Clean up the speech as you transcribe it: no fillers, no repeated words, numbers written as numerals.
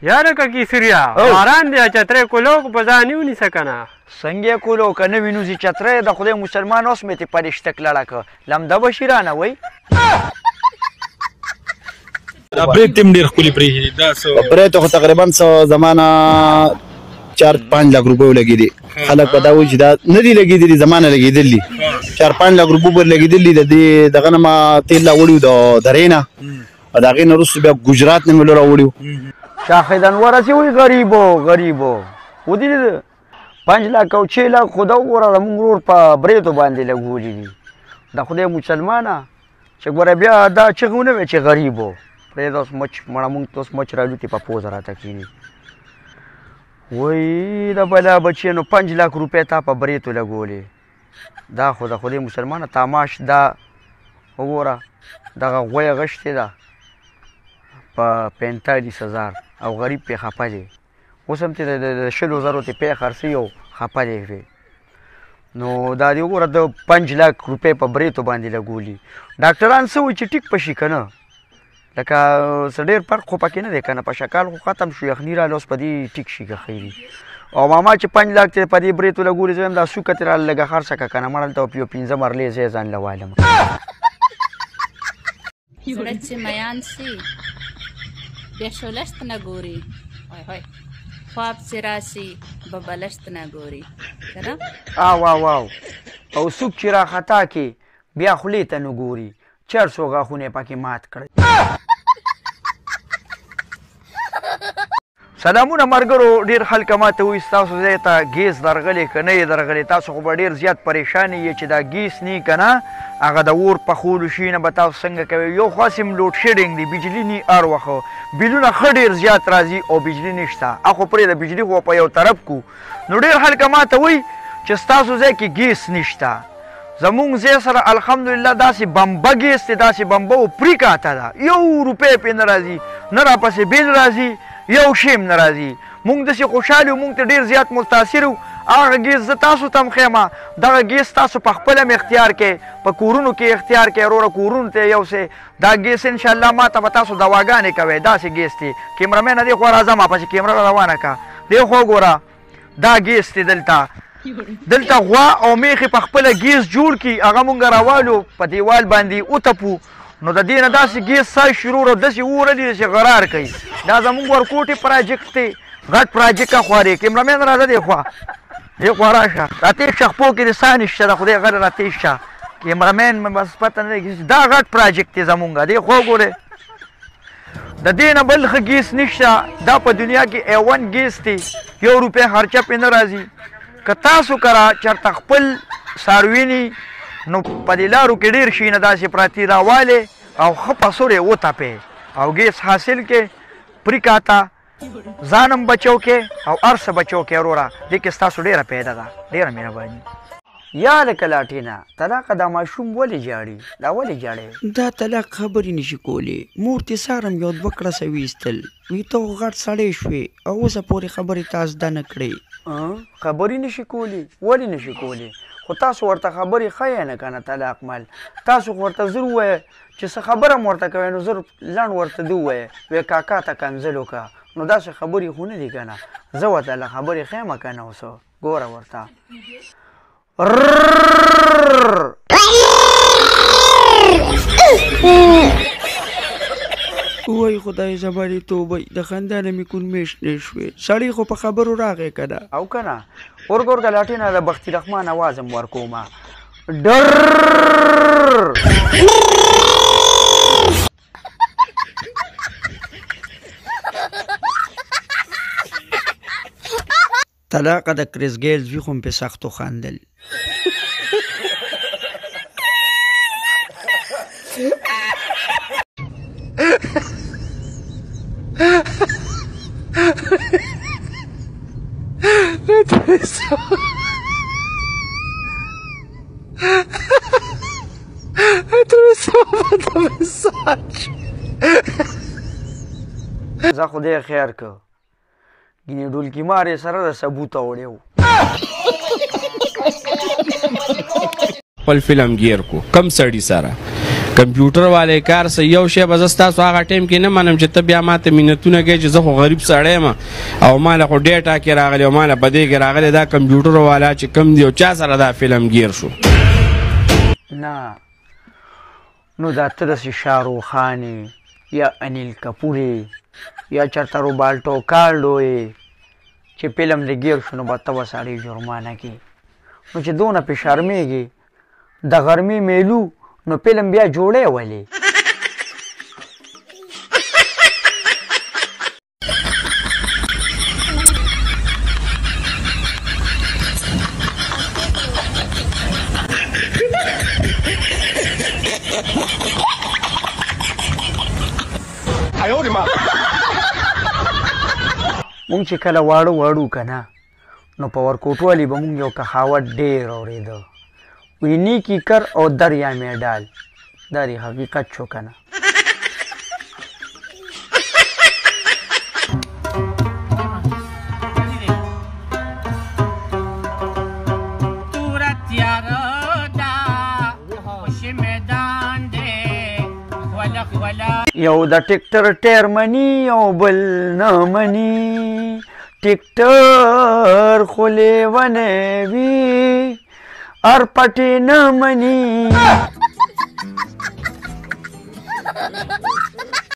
یاره که کیسریا باران دی چترې کولو په ځان ونیسه کنه څنګه کولو که نه وینو چې چترې د خدای مسلمان اوس مې ته پرشته کړه که لمده به شي رانه وی دا برېت هم ډېر ښکلي پرېښي دا څه برېت خو تقریبا څه زمانه 4-5 لک روپیو لګېدي خلک به دا وایي چې دا نه دي لګېدلي زمانه لګېدلي 4-5 لک روپو پر لګېدلي د دې دغه نه ما تیل راوړي د درې نه د هغې نه وروسته بیا ګجرات نه مې راوړي شاهدان ورسې وایي غریبو ودې 5 لک او 6 لک خو دا وګوره زموږ ورور په برېتو باندې لګولي دي د خدای مسلمانه چې ګوره بیا دا چغې ونه وی چې غریبو پرېږده اوس مچ مړه مونږ ته اوس مچ رالوتې په پوزه راته کېږي وایي د بلا بچیانو 5 لک روپۍ تا په برېتو لګولې دا خو د خدای مسلمانه تاماش دا وګوره دغه غویه غشتې ده په 45,000 او غریب پې خفه دی اوس هم چې د 100,000 ته پې خرڅوي او خفه دی پرې نو دا دې وګوره د 5 لک روپۍ په برېتو باندې لګولي ډاکټران څه وایي چې ټیک به شي که نه لکه څه ډېر فرق خو پکې نه دی که نه په شکال خو ختم شو یخني راله اوس په دې ټیک شي که خیري او ماما چې 5 لک ته په دې برېتو لګولي زه هم دا سوکه ترې راله لږه خرڅه که که نه مړ هلته یو 15 مرلې زه یې ځان له والم زړه چې میان سي بیا شولشت نه ګوري خواب چې راسي به بلشت نه ګوري که نه واو او څوک چې راخطا کې بیا خولې ته نه ګوري 400 غاښونه پکې مات کړئ سلامونه ملګرو ډېر خلک ماته وایي ستاسو ځای ته ګیس درغلی که نه یې درغلی تاسو خو به ډېر زیات پریشان یې چې دا ګیس نی که نه هغه د اور پخولو شي نه به تاسو څنګه کوئ یو خاص هم لوډ شیډینګ دی بجلي نی هر وخت بیلونه ښه ډېر زیات راځي او بجلي نشته خو پرېږده بجلي خو په یو طرف کو نو ډېر خلک ماته وایي چې ستاسو ځای کې ګیس نشته زمونږ ځای سره الحمدلله داسې بمبه ګیس دی داسې بمبه و پرې کاته ده 1 روپۍ پې نه راځي نه راپسې بیل راځي یو شی هم نه راځي مونږ داسې خوشحال یو مونږ ته ډېر زیات متاثر یو هغه ګیس زه تاسو ته هم ښیم دغه ګیس تاسو په خپله هم اختیار کړئ په کورونو کې اختیار کړئ وروره کورونو ته یوسئ دا ګیس انشاءالله ما ته به تاسو دواګانې کوئ داسې ګیس دی کیمرمینه دې خوا راځه ما پسې کیمره روانه کړه دې خوا ګوره دا ګیس دی دلته غوا او میخې په خپله ګیس جوړ کړي هغه مونږ راوالو په دیوال باندې وتپو نو د دې نه داسې ګیس سای شروع او داسې ورلي چې غرار کوي دا زمونږ ورکوټې پراجیکټ دی غټ پراجیکټ خوارې کیمرمین راځه دې خوا دې خوا راشه راتېږ شه خپو کې دې ساه نشته د خدای غره راتېږ شه کیمرمین مې بس پته نه لګي دا غټ پراجیکټ دی زمونږ دې خوا ګورې د دې نه بل ښه ګیس نشته دا په دنیا کې A1 ګیس دی 1 روپۍ خرچه پې نه راځي که تاسو کره چېرته خپل څاروي نو په دې لارو کې ډېر شیونه داسې پراتې راوالې او ښه په سور یې وتپې او ګیس حاصل کې پرې کاته ځان هم بچو کې او هر څه بچو کې وروره دې کې ستاسو ډېره پیدا ده ډېره مهرباني یا لکه لاټینه طلاقه دا ماشوم ولې ژاړي دا ولې ژاړې دا طلاق خبرې نشي کولی مور تې سارم یو 2 کړسه ویستل وی ته خو غټ سړی شوې او اوسه پورې خبرې تا زده نه کړې خبرې نشي کولی ولې نشي کولی خو تاسو ورته خبرې ښه نه که نه طلاق مال تاسو خو ورته زر ووایه چې څه خبره م ورته کوئ نو زر لنډ ورته دې ووایه وی کاکا ته کنځل وکړه نو داسې خبرې خو نه دي که نه زه ورته له خبرې ښیم که نه اوس ګوره ورته وای خدای زمانې توبه د خندا نه مې کولمې شنې شوې سړی خو په خبرو راغی که نه او که نه ورګورګه لاټینه د بختي رحمان اواز هم ورکومه ډر طلاقه د کریس ګیل زوی خو م پې سخت وخندل زه خدای خیر که ګینې ډولکي مار یې سره د ثبوته وړی و خپل فلم ګیر کو کم سړي سره کمپیوټر والے کار سه یو شی به زه ستاسو هغه ټایم کې نه منم چې ته بیا ماته مینتونه کوې چې زه خو غریب سړی یم او ما له خو ډیټا کې راغلی او ما له په دې کې راغلی دا کمپیوټر والا چې کم دی او چا سره دا فلم ګیر شو نه نو دا ته داسې شاهرخ خان یا انیل کپور یا چېرته روبالټو کارلو چې فلم دې ګیر شو نو به ته به سړی جرمانه کړي نو چې دونه پې شرمېږي د غرمې میلو نو فلم بیا جوړی ولې مونږ چې کله واړه واړو که نه نو په ورکوټوالي به مونږ یو کخاوت ډېر اورېده وی نیکی کر او دریا میں ڈال دا دی حقیقت شو که نه یو د ټیکټر ټیر منی او بل نه منی ټیکټر خو لیونی وي ار پټې نه مني